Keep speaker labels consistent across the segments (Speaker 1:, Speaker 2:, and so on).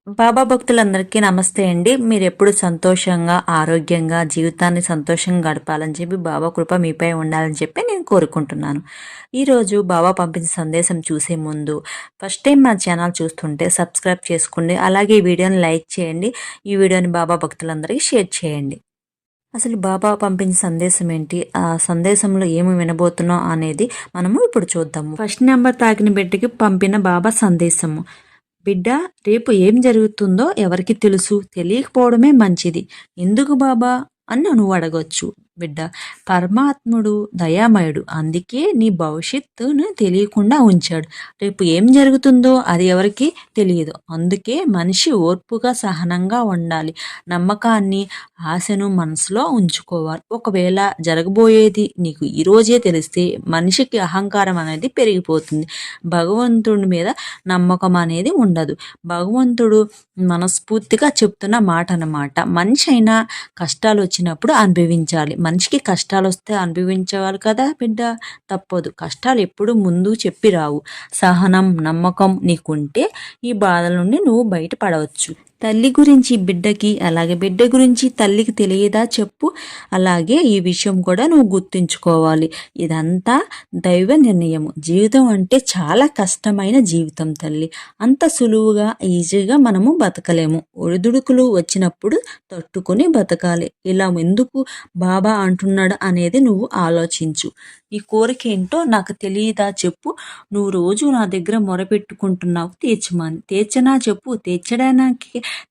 Speaker 1: బాబా భక్తులందరికీ నమస్తే అండి. మీరెప్పుడు సంతోషంగా, ఆరోగ్యంగా, జీవితాన్ని సంతోషంగా గడపాలని చెప్పి బాబా కృప మీపై ఉండాలని చెప్పి నేను కోరుకుంటున్నాను. ఈరోజు బాబా పంపించిన సందేశం చూసే ముందు ఫస్ట్ టైం మా ఛానల్ చూస్తుంటే సబ్స్క్రైబ్ చేసుకోండి. అలాగే ఈ వీడియోని లైక్ చేయండి. ఈ వీడియోని బాబా భక్తులందరికీ షేర్ చేయండి. అసలు బాబా పంపించిన సందేశం ఏంటి, ఆ సందేశంలో ఏమి వినబోతున్నాం అనేది మనము ఇప్పుడు చూద్దాము. ఫస్ట్ నెంబర్ తాకిన బిడ్డకి పంపిన బాబా సందేశము. బిడ్డ, రేపు ఏం జరుగుతుందో ఎవరికి తెలుసు, తెలియకపోవడమే మంచిది. ఎందుకు బాబా అని నువ్వు అడగొచ్చు. బిడ్డ, పరమాత్ముడు దయామయుడు, అందుకే నీ భవిష్యత్తును తెలియకుండా ఉంచాడు. రేపు ఏం జరుగుతుందో అది ఎవరికి తెలియదు. అందుకే మనిషి ఓర్పుగా సహనంగా ఉండాలి. నమ్మకాన్ని, ఆశను మనసులో ఉంచుకోవాలి. ఒకవేళ జరగబోయేది నీకు ఈరోజే తెలిస్తే మనిషికి అహంకారం అనేది పెరిగిపోతుంది. భగవంతుడి మీద నమ్మకం అనేది ఉండదు. భగవంతుడు మనస్ఫూర్తిగా చెప్తున్న మాట అన్నమాట. మనిషి అయినా కష్టాలు వచ్చినప్పుడు అనుభవించాలి. మనిషికి కష్టాలు వస్తే అనుభవించేవాళ్ళు కదా బిడ్డ, తప్పదు. కష్టాలు ఎప్పుడు ముందు చెప్పి రావు. సహనం, నమ్మకం నీకుంటే ఈ బాధల నుండి నువ్వు బయటపడవచ్చు. తల్లి గురించి బిడ్డకి, అలాగే బిడ్డ గురించి తల్లికి తెలియదా చెప్పు. అలాగే ఈ విషయం కూడా నువ్వు గుర్తుంచుకోవాలి. ఇదంతా దైవ నిర్ణయము. జీవితం అంటే చాలా కష్టమైన జీవితం తల్లి. అంత సులువుగా ఈజీగా మనము బతకలేము. ఒడిదుడుకులు వచ్చినప్పుడు తట్టుకొని బతకాలి. ఇలా ఎందుకు బాబా అంటున్నాడు అనేది నువ్వు ఆలోచించు. నీ కోరిక ఏంటో నాకు తెలియదా చెప్పు. నువ్వు రోజు నా దగ్గర మొరపెట్టుకుంటున్నావు తీర్చమని. తీర్చనా చెప్పు.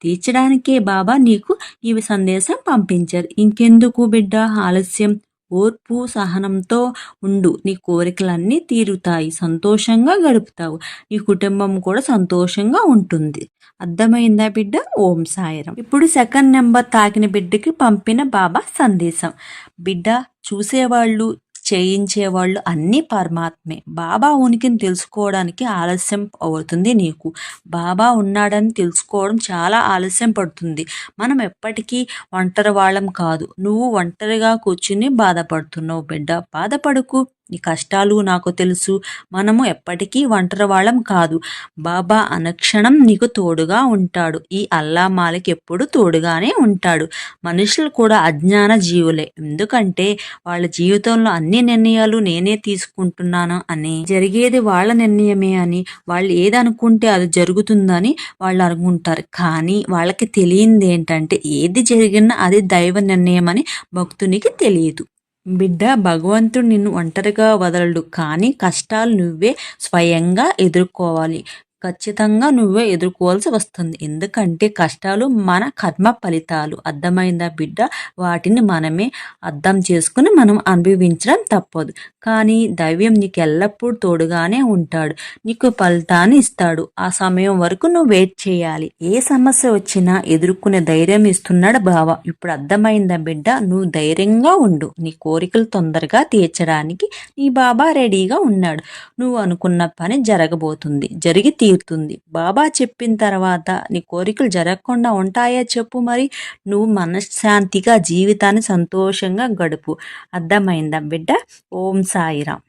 Speaker 1: తీర్చడానికే బాబా నీకు ఈ సందేశం పంపించారు. ఇంకెందుకు బిడ్డ ఆలస్యం. ఓర్పు సహనంతో ఉండు. నీ కోరికలన్నీ తీరుతాయి. సంతోషంగా గడుపుతావు. నీ కుటుంబం కూడా సంతోషంగా ఉంటుంది. అర్థమైందా బిడ్డ? ఓం సాయిరాం. ఇప్పుడు సెకండ్ నెంబర్ తాకిన బిడ్డకి పంపిన బాబా సందేశం. బిడ్డ, చూసేవాళ్ళు, చేయించేవాళ్ళు అన్నీ పరమాత్మే. బాబా ఉనికిని తెలుసుకోవడానికి ఆలస్యం అవుతుంది నీకు. బాబా ఉన్నాడని తెలుసుకోవడం చాలా ఆలస్యం పడుతుంది. మనం ఎప్పటికీ ఒంటరి వాళ్ళం కాదు. నువ్వు ఒంటరిగా కూర్చుని బాధపడుతున్నావు బిడ్డ. బాధపడుకు. నీ కష్టాలు నాకు తెలుసు. మనము ఎప్పటికీ ఒంటరి వాళ్ళం కాదు. బాబా అనుక్షణం నీకు తోడుగా ఉంటాడు. ఈ అల్లా మాలిక్ ఎప్పుడు తోడుగానే ఉంటాడు. మనుషులు కూడా అజ్ఞాన జీవులే. ఎందుకంటే వాళ్ళ జీవితంలో అన్ని నిర్ణయాలు నేనే తీసుకుంటున్నాను అని, జరిగేది వాళ్ళ నిర్ణయమే అని, వాళ్ళు ఏదనుకుంటే అది జరుగుతుందని వాళ్ళు అనుకుంటారు. కానీ వాళ్ళకి తెలియంది ఏంటంటే ఏది జరిగినా అది దైవ నిర్ణయం అని భక్తునికి తెలియదు. బిడ్డ, భగవంతుడు నిన్ను ఒంటరిగా వదలడు. కానీ కష్టాలు నువ్వే స్వయంగా ఎదుర్కోవాలి. ఖచ్చితంగా నువ్వే ఎదుర్కోవాల్సి వస్తుంది. ఎందుకంటే కష్టాలు మన కర్మ ఫలితాలు. అర్థమైందా బిడ్డ? వాటిని మనమే అర్థం చేసుకుని మనం అనుభవించడం తప్పదు. కానీ దైవం నీకు ఎల్లప్పుడూ తోడుగానే ఉంటాడు. నీకు ఫలితాన్ని ఇస్తాడు. ఆ సమయం వరకు నువ్వు వెయిట్ చేయాలి. ఏ సమస్య వచ్చినా ఎదుర్కొనే ధైర్యం ఇస్తున్నాడు బాబా. ఇప్పుడు అర్థమైందా బిడ్డ? నువ్వు ధైర్యంగా ఉండు. నీ కోరికలు తొందరగా తీర్చడానికి నీ బాబా రెడీగా ఉన్నాడు. నువ్వు అనుకున్న పని జరగబోతుంది. జరిగి తీరుతుంది. బాబా చెప్పిన తర్వాత నీ కోరికలు జరగకుండా ఉంటాయా చెప్పు. మరి నువ్వు మనశ్శాంతిగా జీవితాన్ని సంతోషంగా గడుపు. అర్థమైందా బిడ్డ? ఓం సాయిరాం.